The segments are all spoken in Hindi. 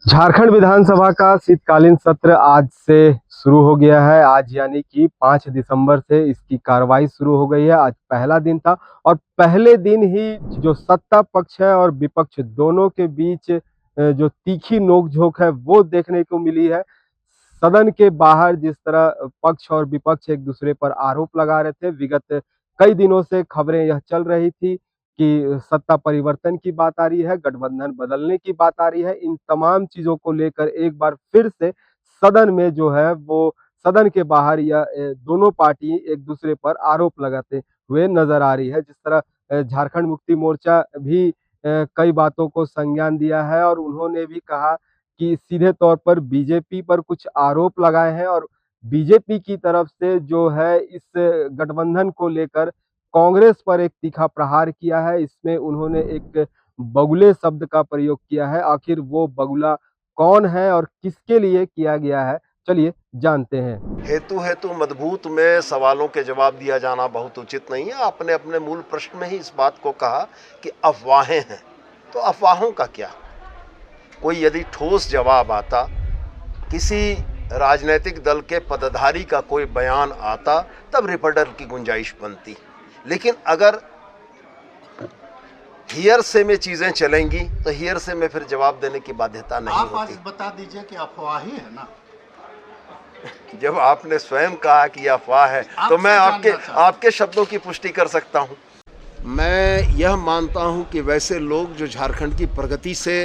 झारखंड विधानसभा का शीतकालीन सत्र आज से शुरू हो गया है। आज यानी कि 5 दिसंबर से इसकी कार्रवाई शुरू हो गई है। आज पहला दिन था और पहले दिन ही जो सत्ता पक्ष है और विपक्ष दोनों के बीच जो तीखी नोक-झोंक है वो देखने को मिली है। सदन के बाहर जिस तरह पक्ष और विपक्ष एक दूसरे पर आरोप लगा रहे थे, विगत कई दिनों से खबरें यह चल रही थी कि सत्ता परिवर्तन की बात आ रही है, गठबंधन बदलने की बात आ रही है। इन तमाम चीज़ों को लेकर एक बार फिर से सदन में जो है वो सदन के बाहर या दोनों पार्टी एक दूसरे पर आरोप लगाते हुए नज़र आ रही है। जिस तरह झारखंड मुक्ति मोर्चा भी कई बातों को संज्ञान दिया है और उन्होंने भी कहा कि सीधे तौर पर बीजेपी पर कुछ आरोप लगाए हैं और बीजेपी की तरफ से जो है इस गठबंधन को लेकर कांग्रेस पर एक तीखा प्रहार किया है। इसमें उन्होंने एक बगुले शब्द का प्रयोग किया है। आखिर वो बगुला कौन है और किसके लिए किया गया है? चलिए जानते हैं। हेतु हेतु मदभूत में सवालों के जवाब दिया जाना बहुत उचित नहीं है। आपने अपने मूल प्रश्न में ही इस बात को कहा कि अफवाहें हैं, तो अफवाहों का क्या? कोई यदि ठोस जवाब आता, किसी राजनीतिक दल के पदाधिकारी का कोई बयान आता, तब रिपोर्टर की गुंजाइश बनती। लेकिन अगर हियर से में चीजें चलेंगी तो हियर से में फिर जवाब देने की बाध्यता नहीं आप होती। आज बता दीजिए कि अफवाह ही है ना। जब आपने स्वयं कहा कि यह अफवाह है तो मैं आपके शब्दों की पुष्टि कर सकता हूं। मैं यह मानता हूं कि वैसे लोग जो झारखंड की प्रगति से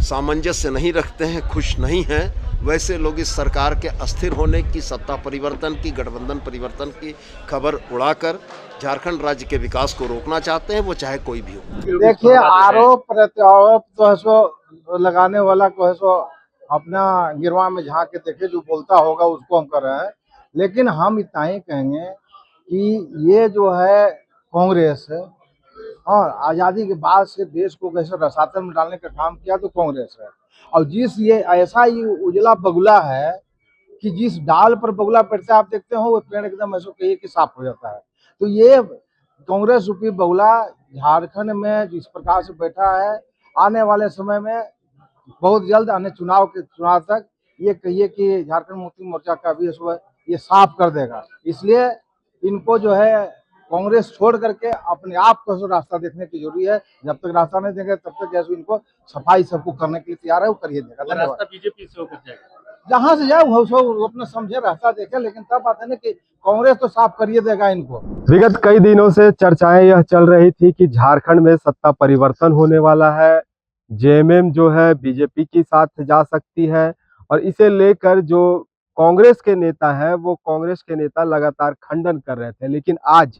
सामंजस्य नहीं रखते हैं, खुश नहीं हैं, वैसे लोग इस सरकार के अस्थिर होने की, सत्ता परिवर्तन की, गठबंधन परिवर्तन की खबर उड़ाकर झारखंड राज्य के विकास को रोकना चाहते हैं, वो चाहे कोई भी हो। देखिए, आरोप प्रत्यारोप तो है सो लगाने वाला को है सो अपना गिरवा में झांक के देखे, जो बोलता होगा उसको हम कर रहे हैं। लेकिन हम इतना ही कहेंगे कि ये जो है कांग्रेस है, और आज़ादी के बाद से देश को कैसे रसातल में डालने का काम किया तो कांग्रेस है। और जिस ये ऐसा ही उजला बगुला है कि जिस डाल पर बगुला बैठता है आप देखते हो, वो पेड़ एकदम ऐसा कहिए कि साफ हो जाता है। तो ये कांग्रेस रूपी बगुला झारखंड में जिस प्रकार से बैठा है, आने वाले समय में बहुत जल्द आने चुनाव तक ये कहिए कि झारखंड मुक्ति मोर्चा का भी ये साफ कर देगा। इसलिए इनको जो है कांग्रेस छोड़ करके अपने आप को रास्ता देखने की जरूरी है। जब तक रास्ता नहीं देंगे तब तक जैसे इनको सफाई सबको करने के लिए तैयार है, वो करिए देगा। धन्यवाद। बीजेपी से होकर जाएगा, जहां से जाए वो अपने समझे रास्ता देखे, लेकिन तब बात है ना कि कांग्रेस तो साफ करिए देगा इनको। विगत कई दिनों से चर्चाएं यह चल रही थी कि झारखंड में सत्ता परिवर्तन होने वाला है, जेएमएम जो है बीजेपी के साथ जा सकती है और इसे लेकर जो कांग्रेस के नेता है वो कांग्रेस के नेता लगातार खंडन कर रहे थे। लेकिन आज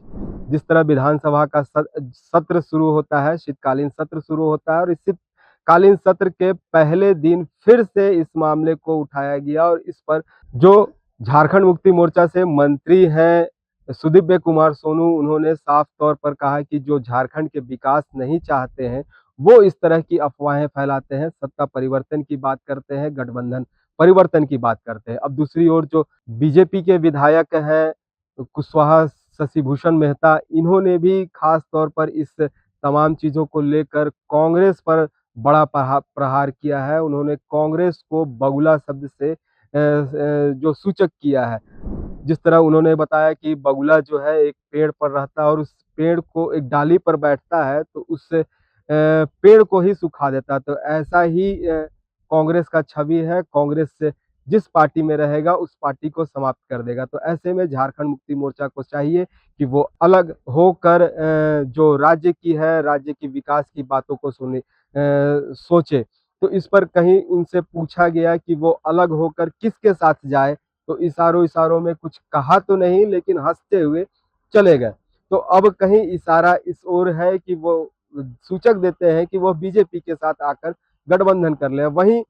जिस तरह विधानसभा का सत्र शुरू होता है, शीतकालीन सत्र शुरू होता है और इस शीतकालीन सत्र के पहले दिन फिर से इस मामले को उठाया गया और इस पर जो झारखंड मुक्ति मोर्चा से मंत्री हैं सुदीव्य कुमार सोनू, उन्होंने साफ तौर पर कहा कि जो झारखंड के विकास नहीं चाहते हैं वो इस तरह की अफवाहें फैलाते हैं, सत्ता परिवर्तन की बात करते हैं, गठबंधन परिवर्तन की बात करते हैं। अब दूसरी ओर जो बीजेपी के विधायक हैं कुशवाहा शशिभूषण मेहता, इन्होंने भी खास तौर पर इस तमाम चीज़ों को लेकर कांग्रेस पर बड़ा प्रहार किया है। उन्होंने कांग्रेस को बगुला शब्द से जो सूचक किया है। जिस तरह उन्होंने बताया कि बगुला जो है एक पेड़ पर रहता है और उस पेड़ को एक डाली पर बैठता है तो उस पेड़ को ही सुखा देता है। तो ऐसा ही कांग्रेस का छवि है, कांग्रेस से जिस पार्टी में रहेगा उस पार्टी को समाप्त कर देगा। तो ऐसे में झारखंड मुक्ति मोर्चा को चाहिए कि वो अलग होकर जो राज्य की है, राज्य की विकास की बातों को सोचे। तो इस पर कहीं उनसे पूछा गया कि वो अलग होकर किसके साथ जाए, तो इशारों में कुछ कहा तो नहीं लेकिन हंसते हुए चले गए। तो अब कहीं इशारा इस ओर है कि वो सूचक देते हैं कि वो बीजेपी के साथ आकर गठबंधन कर ले। वहीं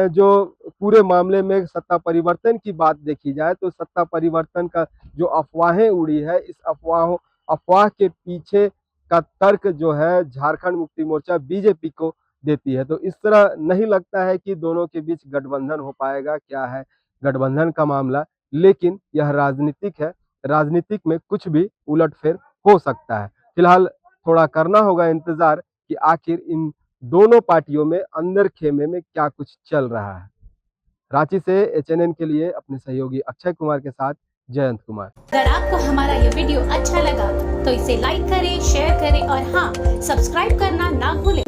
जो पूरे मामले में सत्ता परिवर्तन की बात देखी जाए तो सत्ता परिवर्तन का जो अफवाहें उड़ी है, इस अफवाह के पीछे का तर्क जो है झारखंड मुक्ति मोर्चा बीजेपी को देती है। तो इस तरह नहीं लगता है कि दोनों के बीच गठबंधन हो पाएगा। क्या है गठबंधन का मामला, लेकिन यह राजनीतिक है, राजनीतिक में कुछ भी उलटफेर हो सकता है। फिलहाल थोड़ा करना होगा इंतजार कि आखिर इन दोनों पार्टियों में अंदर खेमे में क्या कुछ चल रहा है। रांची से एचएनएन के लिए अपने सहयोगी अक्षय कुमार के साथ जयंत कुमार। अगर आपको हमारा ये वीडियो अच्छा लगा तो इसे लाइक करें, शेयर करें और हाँ, सब्सक्राइब करना ना भूलें।